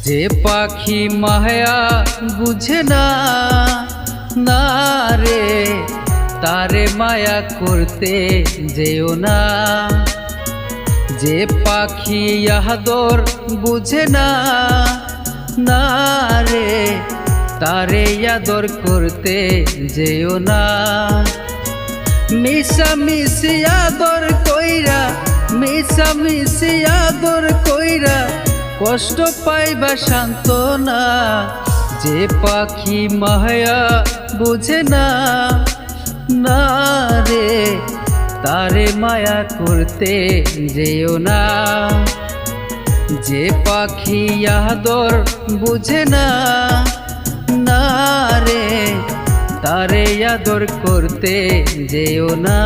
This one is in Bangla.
যে পাখি মায়া বুঝে না না রে, তারে মায়া করতে যেও না। যে পাখি আদর বুঝে না না রে, তারে আদর করতে যেও না। মিশামিশি আদর কইরা, মিশামিশি আদর কইরা কষ্ট পাইবা সান্ত্বনা। যে পাখি মায়া বুঝে না না রে, তারে মায়া করতে যেও না। যে পাখি আদর বুঝে না না রে, তারে আদর করতে যেও না।